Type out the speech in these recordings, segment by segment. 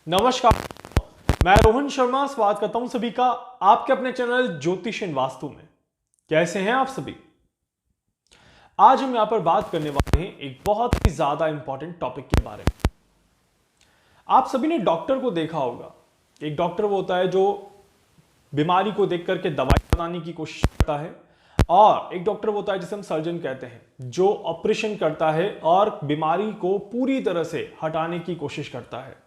नमस्कार। मैं रोहन शर्मा स्वागत करता हूं सभी का आपके अपने चैनल ज्योतिष एंड वास्तु में। कैसे हैं आप सभी? आज हम यहां पर बात करने वाले हैं एक बहुत ही ज्यादा इंपॉर्टेंट टॉपिक के बारे में। आप सभी ने डॉक्टर को देखा होगा। एक डॉक्टर वो होता है जो बीमारी को देख करके दवाई बनाने की कोशिश करता है, और एक डॉक्टर वो होता है जिसे हम सर्जन कहते हैं, जो ऑपरेशन करता है और बीमारी को पूरी तरह से हटाने की कोशिश करता है।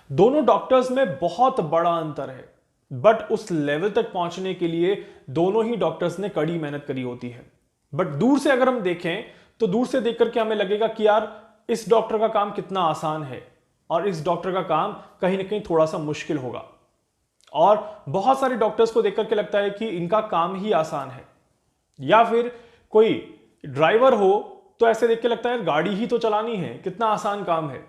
दोनों डॉक्टर्स में बहुत बड़ा अंतर है, बट उस लेवल तक पहुंचने के लिए दोनों ही डॉक्टर्स ने कड़ी मेहनत करी होती है। बट दूर से अगर हम देखें तो दूर से देख करके हमें लगेगा कि यार इस डॉक्टर का काम कितना आसान है और इस डॉक्टर का काम कहीं ना कहीं थोड़ा सा मुश्किल होगा। और बहुत सारे डॉक्टर्स को देख करके लगता है कि इनका काम ही आसान है, या फिर कोई ड्राइवर हो तो ऐसे देख के लगता है गाड़ी ही तो चलानी है, कितना आसान काम है।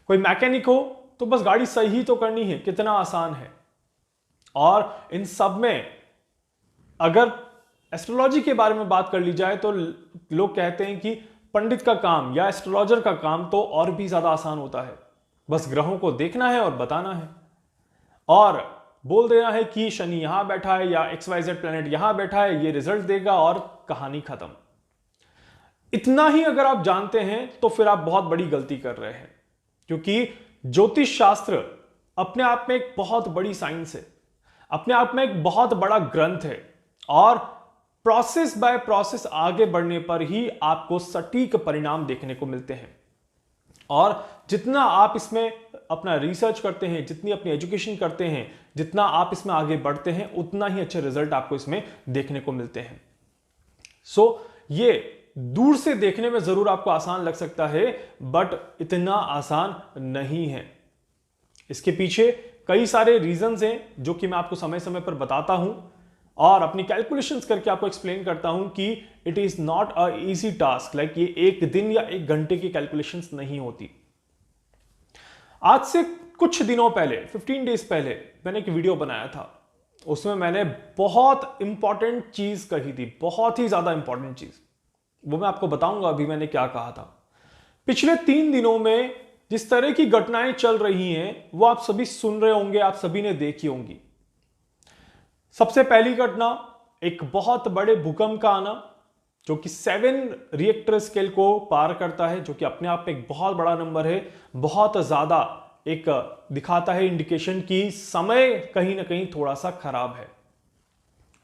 कोई मैकेनिक हो तो बस गाड़ी सही तो करनी है, कितना आसान है। और इन सब में अगर एस्ट्रोलॉजी के बारे में बात कर ली जाए तो लोग कहते हैं कि पंडित का काम या एस्ट्रोलॉजर का काम तो और भी ज्यादा आसान होता है। बस ग्रहों को देखना है और बताना है और बोल देना है कि शनि यहां बैठा है या XYZ प्लैनेट यहां बैठा है, ये रिजल्ट देगा और कहानी खत्म। इतना ही अगर आप जानते हैं तो फिर आप बहुत बड़ी गलती कर रहे हैं, क्योंकि ज्योतिष शास्त्र अपने आप में एक बहुत बड़ी साइंस है, अपने आप में एक बहुत बड़ा ग्रंथ है, और प्रोसेस बाय प्रोसेस आगे बढ़ने पर ही आपको सटीक परिणाम देखने को मिलते हैं। और जितना आप इसमें अपना रिसर्च करते हैं, जितनी अपनी एजुकेशन करते हैं, जितना आप इसमें आगे बढ़ते हैं, उतना ही अच्छे रिजल्ट आपको इसमें देखने को मिलते हैं। ये दूर से देखने में जरूर आपको आसान लग सकता है, बट इतना आसान नहीं है। इसके पीछे कई सारे रीजंस हैं जो कि मैं आपको समय समय पर बताता हूं और अपनी कैलकुलेशंस करके आपको एक्सप्लेन करता हूं कि it is not a easy task. Like ये एक दिन या एक घंटे की कैलकुलेशंस नहीं होती। आज से कुछ दिनों पहले, 15 डेज पहले मैंने एक वीडियो बनाया था। उसमें मैंने बहुत इंपॉर्टेंट चीज कही थी, बहुत ही ज्यादा इंपॉर्टेंट चीज। वो मैं आपको बताऊंगा अभी मैंने क्या कहा था। पिछले 3 दिनों में जिस तरह की घटनाएं चल रही हैं वो आप सभी सुन रहे होंगे, आप सभी ने देखी होंगी। सबसे पहली घटना एक बहुत बड़े भूकंप का आना, जो कि 7 रिएक्टर स्केल को पार करता है, जो कि अपने आप में एक बहुत बड़ा नंबर है। बहुत ज्यादा एक दिखाता है इंडिकेशन कि समय कहीं ना कहीं थोड़ा सा खराब है।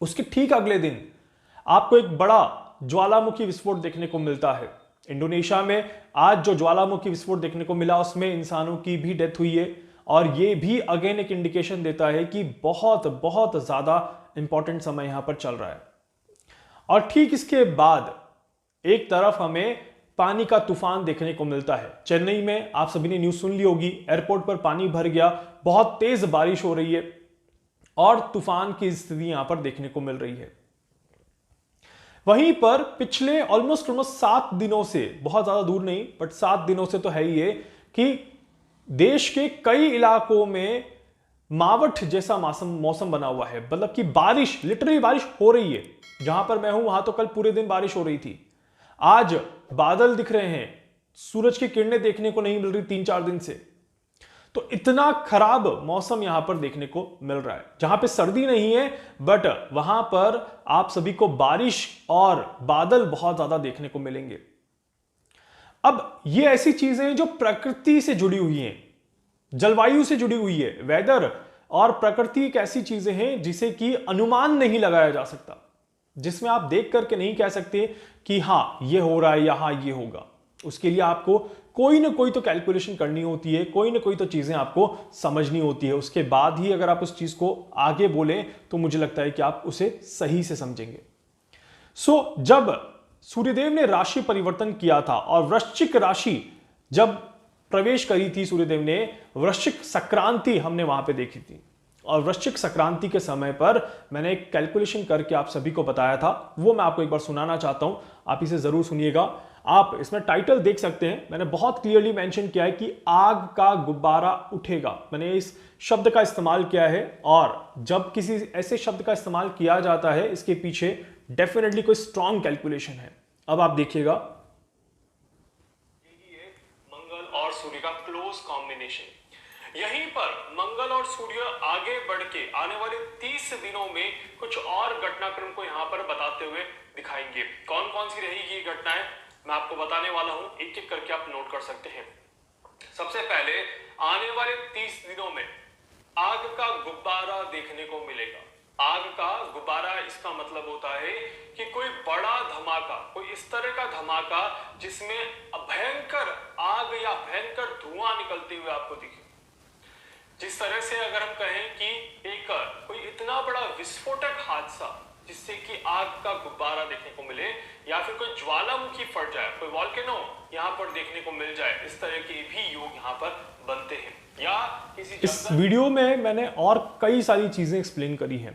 उसके ठीक अगले दिन आपको एक बड़ा ज्वालामुखी विस्फोट देखने को मिलता है। इंडोनेशिया में आज जो ज्वालामुखी विस्फोट देखने को मिला उसमें इंसानों की भी डेथ हुई है, और ये भी अगेन एक इंडिकेशन देता है कि बहुत बहुत ज्यादा इंपॉर्टेंट समय यहां पर चल रहा है। और ठीक इसके बाद एक तरफ हमें पानी का तूफान देखने को मिलता है। चेन्नई में आप सभी ने न्यूज सुन ली होगी, एयरपोर्ट पर पानी भर गया, बहुत तेज बारिश हो रही है और तूफान की स्थिति यहां पर देखने को मिल रही है। वहीं पर पिछले ऑलमोस्ट 7 दिनों से, बहुत ज्यादा दूर नहीं बट 7 दिनों से तो है ही है कि देश के कई इलाकों में मावठ जैसा मौसम बना हुआ है। मतलब कि बारिश, लिटरली बारिश हो रही है। जहां पर मैं हूं वहां तो कल पूरे दिन बारिश हो रही थी। आज बादल दिख रहे हैं, सूरज की किरणें देखने को नहीं मिल रही 3-4 दिन से। तो इतना खराब मौसम यहां पर देखने को मिल रहा है, जहां पे सर्दी नहीं है बट वहां पर आप सभी को बारिश और बादल बहुत ज्यादा देखने को मिलेंगे। अब ये ऐसी चीजें हैं जो प्रकृति से जुड़ी हुई हैं, जलवायु से जुड़ी हुई है। वेदर और प्रकृति एक ऐसी चीजें हैं जिसे कि अनुमान नहीं लगाया जा सकता, जिसमें आप देख करके नहीं कह सकते कि हाँ ये हो रहा है या हाँ ये होगा। उसके लिए आपको कोई ना कोई तो कैलकुलेशन करनी होती है, कोई ना कोई तो चीजें आपको समझनी होती है। उसके बाद ही अगर आप उस चीज को आगे बोलें तो मुझे लगता है कि आप उसे सही से समझेंगे। जब सूर्यदेव ने राशि परिवर्तन किया था और वृश्चिक राशि जब प्रवेश करी थी सूर्यदेव ने, वृश्चिक संक्रांति हमने वहां पे देखी थी। और वृश्चिक संक्रांति के समय पर मैंने एक कैलकुलेशन करके आप सभी को बताया था, वो मैं आपको एक बार सुनाना चाहता हूं। आप इसे जरूर सुनिएगा। आप इसमें टाइटल देख सकते हैं, मैंने बहुत क्लियरली मेंशन किया है कि आग का गुब्बारा उठेगा। मैंने इस शब्द का इस्तेमाल किया है, और जब किसी ऐसे शब्द का इस्तेमाल किया जाता है इसके पीछे डेफिनेटली कोई स्ट्रॉन्ग कैलकुलेशन है। अब आप देखिएगा, मंगल और सूर्य का क्लोज कॉम्बिनेशन। यहीं पर मंगल और सूर्य आगे बढ़ के आने वाले 30 दिनों में कुछ और घटनाक्रम को यहां पर बताते हुए दिखाएंगे। कौन कौन सी रहेगी ये घटनाएं मैं आपको बताने वाला हूं, एक एक करके आप नोट कर सकते हैं। सबसे पहले आने वाले 30 दिनों में आग का गुब्बारा देखने को मिलेगा। आग का गुब्बारा, इसका मतलब होता है कि कोई बड़ा धमाका, कोई इस तरह का धमाका जिसमें भयंकर आग या भयंकर धुआं निकलते हुए आपको दिखे। जिस तरह से अगर हम कहें कि एक कोई इतना बड़ा विस्फोटक हादसा जिससे कि आग का गुब्बारा देखने को मिले, या फिर कोई ज्वालामुखी फट जाए, कोई वॉल्केनो यहां पर देखने को मिल जाए, इस तरह के भी योग यहां पर बनते हैं। या किसी इस वीडियो में मैंने और कई सारी चीजें एक्सप्लेन करी हैं।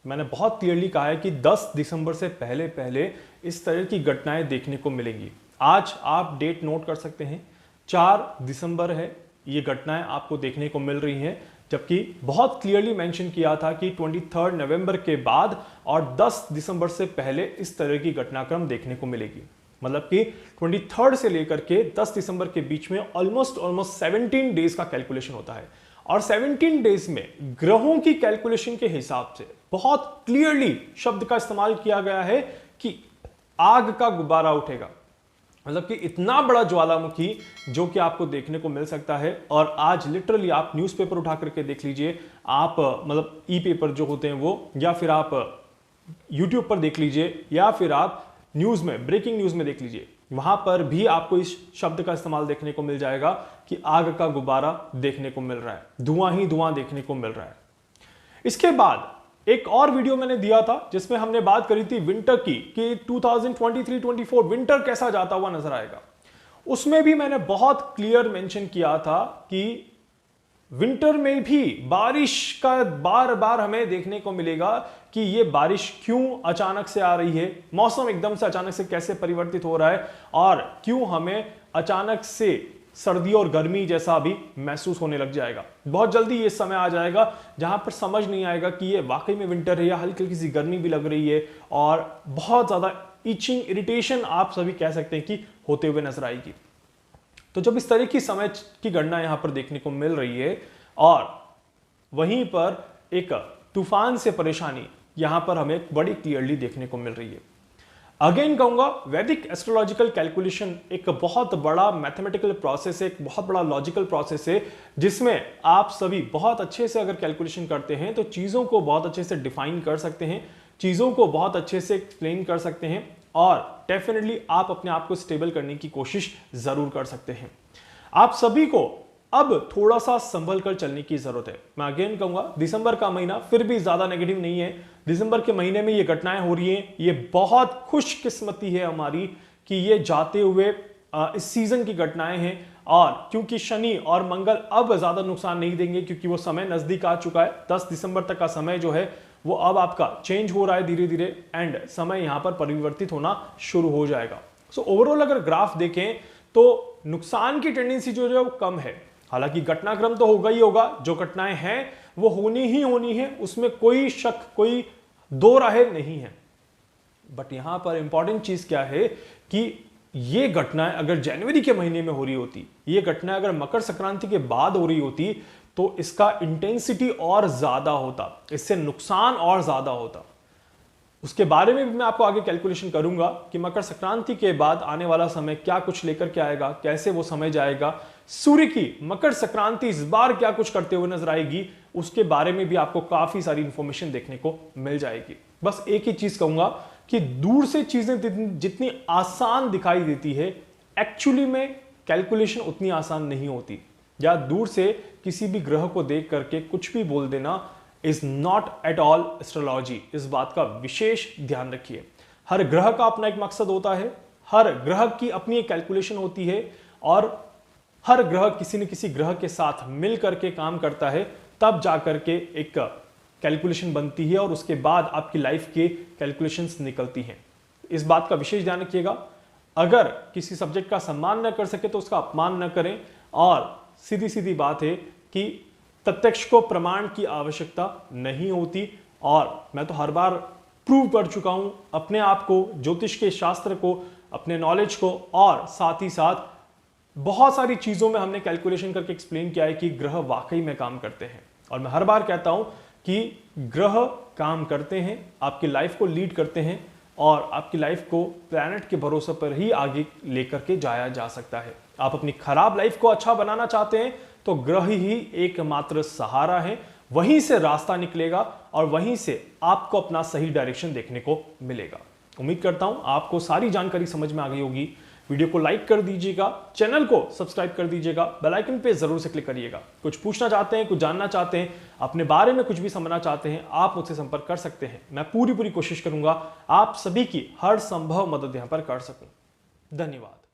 मैंने बहुत क्लियरली कहा है कि 10 दिसंबर से पहले पहले इस तरह की घटनाएं देखने को मिलेंगी। आज आप डेट नोट कर सकते हैं, 4 दिसंबर है, ये घटनाएं आपको देखने को मिल रही हैं, जबकि बहुत क्लियरली मेंशन किया था कि 23 नवंबर के बाद और 10 दिसंबर से पहले इस तरह की घटनाक्रम देखने को मिलेगी। मतलब कि 23 से लेकर के 10 दिसंबर के बीच में ऑलमोस्ट 17 डेज का कैलकुलेशन होता है, और 17 डेज में ग्रहों की कैलकुलेशन के हिसाब से बहुत क्लियरली शब्द का इस्तेमाल किया गया है कि आग का गुब्बारा उठेगा। मतलब कि इतना बड़ा ज्वालामुखी जो कि आपको देखने को मिल सकता है। और आज लिटरली आप न्यूज़पेपर उठा करके देख लीजिए, आप मतलब ई पेपर जो होते हैं वो, या फिर आप यूट्यूब पर देख लीजिए, या फिर आप न्यूज़ में, ब्रेकिंग न्यूज़ में देख लीजिए, वहां पर भी आपको इस शब्द का इस्तेमाल देखने को मिल जाएगा कि आग का गुब्बारा देखने को मिल रहा है, धुआं ही धुआं देखने को मिल रहा है। इसके बाद एक और वीडियो मैंने दिया था जिसमें हमने बात करी थी विंटर की, कि 2023-24 विंटर कैसा जाता हुआ नजर आएगा। उसमें भी मैंने बहुत क्लियर मेंशन किया था कि विंटर में भी बारिश का बार बार हमें देखने को मिलेगा कि ये बारिश क्यों अचानक से आ रही है, मौसम एकदम से अचानक से कैसे परिवर्तित हो रहा है, और क्यों हमें अचानक से सर्दी और गर्मी जैसा भी महसूस होने लग जाएगा। बहुत जल्दी ये समय आ जाएगा जहां पर समझ नहीं आएगा कि ये वाकई में विंटर है या हल्की हल्की सी गर्मी भी लग रही है, और बहुत ज्यादा इचिंग, इरिटेशन आप सभी कह सकते हैं कि होते हुए नजर आएगी। तो जब इस तरह की समय की गणना यहां पर देखने को मिल रही है, और वहीं पर एक तूफान से परेशानी यहां पर हमें बड़ी क्लियरली देखने को मिल रही है। अगेन कहूंगा, वैदिक एस्ट्रोलॉजिकल कैलकुलेशन एक बहुत बड़ा मैथमेटिकल प्रोसेस है, एक बहुत बड़ा लॉजिकल प्रोसेस है, जिसमें आप सभी बहुत अच्छे से अगर कैलकुलेशन करते हैं तो चीज़ों को बहुत अच्छे से डिफाइन कर सकते हैं, चीज़ों को बहुत अच्छे से एक्सप्लेन कर सकते हैं, और डेफिनेटली आप अपने आप को स्टेबल करने की कोशिश ज़रूर कर सकते हैं। आप सभी को अब थोड़ा सा संभल कर चलने की जरूरत है। मैं अगेन कहूंगा, दिसंबर का महीना फिर भी ज्यादा नेगेटिव नहीं है। दिसंबर के महीने में ये घटनाएं हो रही हैं, ये बहुत खुशकिस्मती है हमारी कि ये जाते हुए इस सीजन की घटनाएं हैं, और क्योंकि शनि और मंगल अब ज्यादा नुकसान नहीं देंगे, क्योंकि वो समय नजदीक आ चुका है। 10 दिसंबर तक का समय जो है वो अब आपका चेंज हो रहा है धीरे धीरे, एंड समय यहां पर परिवर्तित होना शुरू हो जाएगा। सो ओवरऑल अगर ग्राफ देखें तो नुकसान की टेंडेंसी जो है वो कम है। हालांकि घटनाक्रम तो होगा ही होगा, जो घटनाएं हैं वो होनी ही होनी है, उसमें कोई शक, कोई दो राहे नहीं है। बट यहां पर इंपॉर्टेंट चीज क्या है कि ये घटनाएं अगर जनवरी के महीने में हो रही होती, ये घटनाएं अगर मकर संक्रांति के बाद हो रही होती, तो इसका इंटेंसिटी और ज्यादा होता, इससे नुकसान और ज्यादा होता। उसके बारे में भी मैं आपको आगे कैलकुलेशन करूंगा कि मकर संक्रांति के बाद आने वाला समय क्या कुछ लेकर के आएगा, कैसे वो समय जाएगा, सूर्य की मकर संक्रांति इस बार क्या कुछ करते हुए नजर आएगी, उसके बारे में भी आपको काफी सारी इंफॉर्मेशन देखने को मिल जाएगी। बस एक ही चीज कहूंगा कि दूर से चीजें जितनी आसान दिखाई देती है, एक्चुअली में कैलकुलेशन उतनी आसान नहीं होती। या दूर से किसी भी ग्रह को देख करके कुछ भी बोल देना is not at all astrology. इस बात का विशेष ध्यान रखिए। हर ग्रह का अपना एक मकसद होता है, हर ग्रह की अपनी एक कैलकुलेशन होती है, और हर ग्रह किसी न किसी ग्रह के साथ मिल करके काम करता है, तब जाकर के एक कैलकुलेशन बनती है, और उसके बाद आपकी लाइफ के कैलकुलेशंस निकलती हैं। इस बात का विशेष ध्यान रखिएगा। अगर किसी सब्जेक्ट का सम्मान न कर सके तो उसका अपमान न करें, और सीधी सीधी बात है कि प्रत्यक्ष को प्रमाण की आवश्यकता नहीं होती। और मैं तो हर बार प्रूव कर चुका हूं अपने आप को, ज्योतिष के शास्त्र को, अपने नॉलेज को, और साथ ही साथ बहुत सारी चीजों में हमने कैलकुलेशन करके एक्सप्लेन किया है कि ग्रह वाकई में काम करते हैं, और मैं हर बार कहता हूं कि ग्रह काम करते हैं, आपकी लाइफ को लीड करते हैं और आपकी लाइफ को प्लैनेट के भरोसे पर ही आगे लेकर के जाया जा सकता है। आप अपनी खराब लाइफ को अच्छा बनाना चाहते हैं तो ग्रह ही एकमात्र सहारा है, वहीं से रास्ता निकलेगा और वहीं से आपको अपना सही डायरेक्शन देखने को मिलेगा। उम्मीद करता हूं आपको सारी जानकारी समझ में आ गई होगी। वीडियो को लाइक कर दीजिएगा, चैनल को सब्सक्राइब कर दीजिएगा, बेल आइकन पे जरूर से क्लिक करिएगा। कुछ पूछना चाहते हैं, कुछ जानना चाहते हैं, अपने बारे में कुछ भी समझना चाहते हैं, आप मुझसे संपर्क कर सकते हैं। मैं पूरी कोशिश करूंगा आप सभी की हर संभव मदद यहां पर कर सकूं। धन्यवाद।